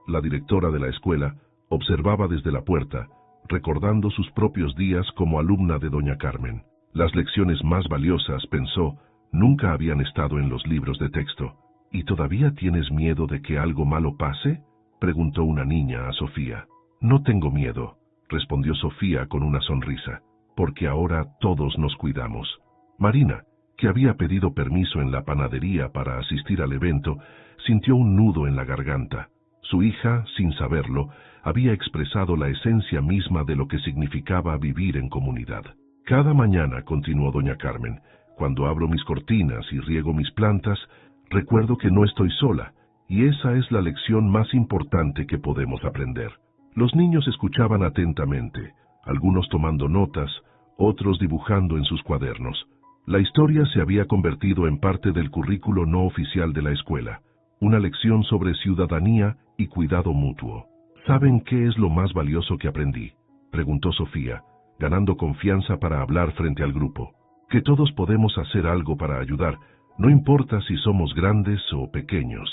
La directora de la escuela observaba desde la puerta, recordando sus propios días como alumna de doña Carmen. Las lecciones más valiosas, pensó, nunca habían estado en los libros de texto. «¿Y todavía tienes miedo de que algo malo pase?», preguntó una niña a Sofía. «No tengo miedo», respondió Sofía con una sonrisa, «porque ahora todos nos cuidamos». Marina, que había pedido permiso en la panadería para asistir al evento, sintió un nudo en la garganta. Su hija, sin saberlo, había expresado la esencia misma de lo que significaba vivir en comunidad. «Cada mañana», continuó doña Carmen, «cuando abro mis cortinas y riego mis plantas, recuerdo que no estoy sola, y esa es la lección más importante que podemos aprender». Los niños escuchaban atentamente, algunos tomando notas, otros dibujando en sus cuadernos. La historia se había convertido en parte del currículo no oficial de la escuela, una lección sobre ciudadanía y cuidado mutuo. «¿Saben qué es lo más valioso que aprendí?», preguntó Sofía, ganando confianza para hablar frente al grupo. «Que todos podemos hacer algo para ayudar, no importa si somos grandes o pequeños».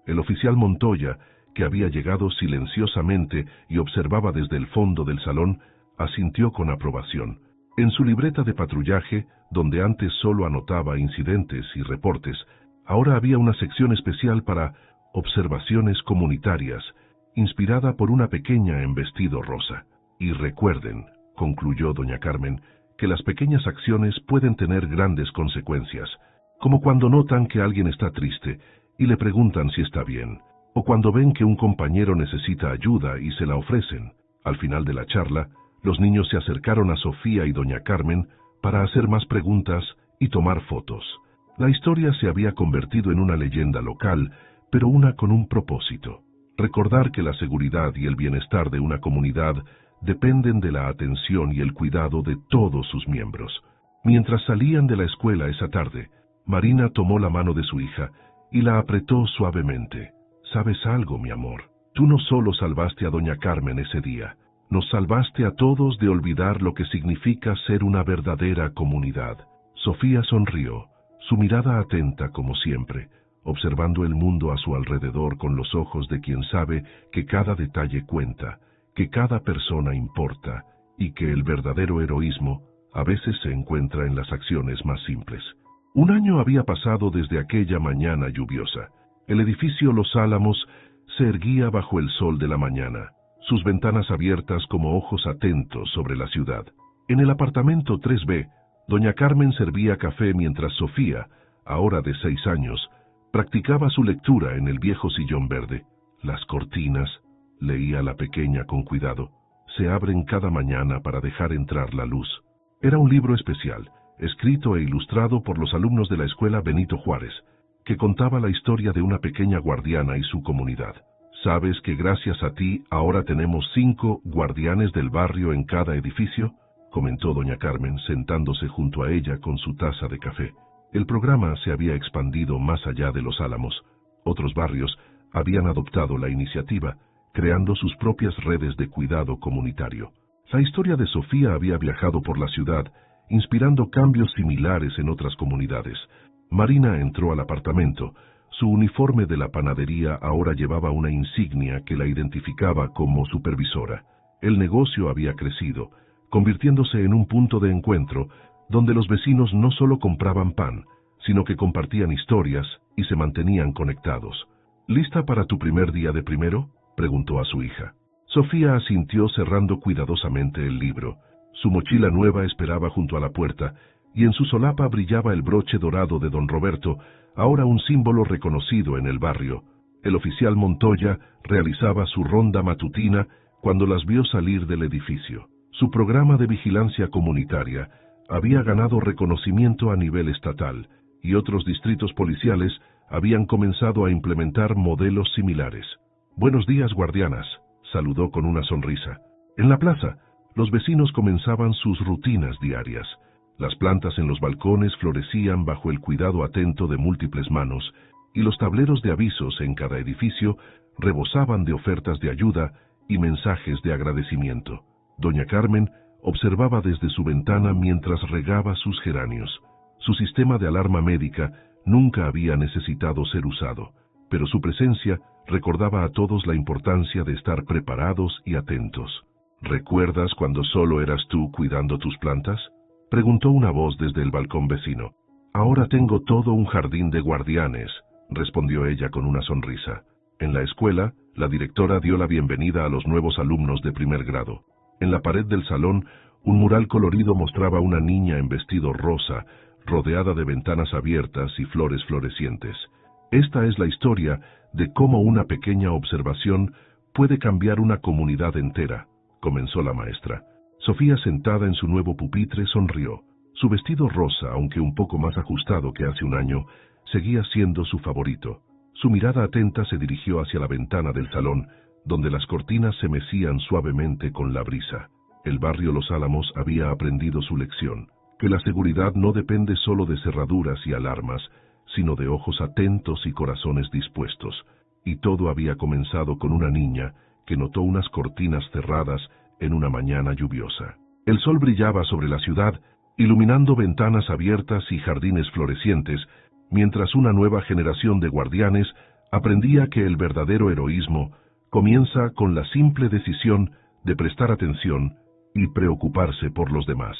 El oficial Montoya, que había llegado silenciosamente y observaba desde el fondo del salón, asintió con aprobación. En su libreta de patrullaje, donde antes solo anotaba incidentes y reportes, ahora había una sección especial para observaciones comunitarias, inspirada por una pequeña en vestido rosa. «Y recuerden», concluyó doña Carmen, «que las pequeñas acciones pueden tener grandes consecuencias». como cuando notan que alguien está triste y le preguntan si está bien, o cuando ven que un compañero necesita ayuda y se la ofrecen. Al final de la charla, los niños se acercaron a Sofía y doña Carmen para hacer más preguntas y tomar fotos. La historia se había convertido en una leyenda local, pero una con un propósito: recordar que la seguridad y el bienestar de una comunidad dependen de la atención y el cuidado de todos sus miembros. Mientras salían de la escuela esa tarde, Marina tomó la mano de su hija y la apretó suavemente. ¿Sabes algo, mi amor? Tú no solo salvaste a doña Carmen ese día, nos salvaste a todos de olvidar lo que significa ser una verdadera comunidad. Sofía sonrió, su mirada atenta como siempre, observando el mundo a su alrededor con los ojos de quien sabe que cada detalle cuenta, que cada persona importa y que el verdadero heroísmo a veces se encuentra en las acciones más simples. Un año había pasado desde aquella mañana lluviosa. El edificio Los Álamos se erguía bajo el sol de la mañana, sus ventanas abiertas como ojos atentos sobre la ciudad. En el apartamento 3B, doña Carmen servía café mientras Sofía, ahora de 6 años, practicaba su lectura en el viejo sillón verde. Las cortinas, leía la pequeña con cuidado, se abren cada mañana para dejar entrar la luz. Era un libro especial, escrito e ilustrado por los alumnos de la escuela Benito Juárez, que contaba la historia de una pequeña guardiana y su comunidad. ¿Sabes que gracias a ti ahora tenemos 5 guardianes del barrio en cada edificio?, comentó doña Carmen sentándose junto a ella con su taza de café. El programa se había expandido más allá de Los Álamos. Otros barrios habían adoptado la iniciativa, creando sus propias redes de cuidado comunitario. La historia de Sofía había viajado por la ciudad, inspirando cambios similares en otras comunidades. Marina entró al apartamento. Su uniforme de la panadería ahora llevaba una insignia que la identificaba como supervisora. El negocio había crecido, convirtiéndose en un punto de encuentro donde los vecinos no solo compraban pan, sino que compartían historias y se mantenían conectados. ¿Lista para tu primer día de primero?, preguntó a su hija. Sofía asintió cerrando cuidadosamente el libro. Su mochila nueva esperaba junto a la puerta, y en su solapa brillaba el broche dorado de don Roberto, ahora un símbolo reconocido en el barrio. El oficial Montoya realizaba su ronda matutina cuando las vio salir del edificio. Su programa de vigilancia comunitaria había ganado reconocimiento a nivel estatal, y otros distritos policiales habían comenzado a implementar modelos similares. «Buenos días, guardianas», saludó con una sonrisa. En la plaza, los vecinos comenzaban sus rutinas diarias. Las plantas en los balcones florecían bajo el cuidado atento de múltiples manos, y los tableros de avisos en cada edificio rebosaban de ofertas de ayuda y mensajes de agradecimiento. Doña Carmen observaba desde su ventana mientras regaba sus geranios. Su sistema de alarma médica nunca había necesitado ser usado, pero su presencia recordaba a todos la importancia de estar preparados y atentos. «¿Recuerdas cuando solo eras tú cuidando tus plantas?», preguntó una voz desde el balcón vecino. «Ahora tengo todo un jardín de guardianes», respondió ella con una sonrisa. En la escuela, la directora dio la bienvenida a los nuevos alumnos de primer grado. En la pared del salón, un mural colorido mostraba una niña en vestido rosa, rodeada de ventanas abiertas y flores florecientes. Esta es la historia de cómo una pequeña observación puede cambiar una comunidad entera, comenzó la maestra. Sofía, sentada en su nuevo pupitre, sonrió. Su vestido rosa, aunque un poco más ajustado que hace un año, seguía siendo su favorito. Su mirada atenta se dirigió hacia la ventana del salón, donde las cortinas se mecían suavemente con la brisa. El barrio Los Álamos había aprendido su lección, que la seguridad no depende solo de cerraduras y alarmas, sino de ojos atentos y corazones dispuestos. Y todo había comenzado con una niña que notó unas cortinas cerradas en una mañana lluviosa. El sol brillaba sobre la ciudad, iluminando ventanas abiertas y jardines florecientes, mientras una nueva generación de guardianes aprendía que el verdadero heroísmo comienza con la simple decisión de prestar atención y preocuparse por los demás.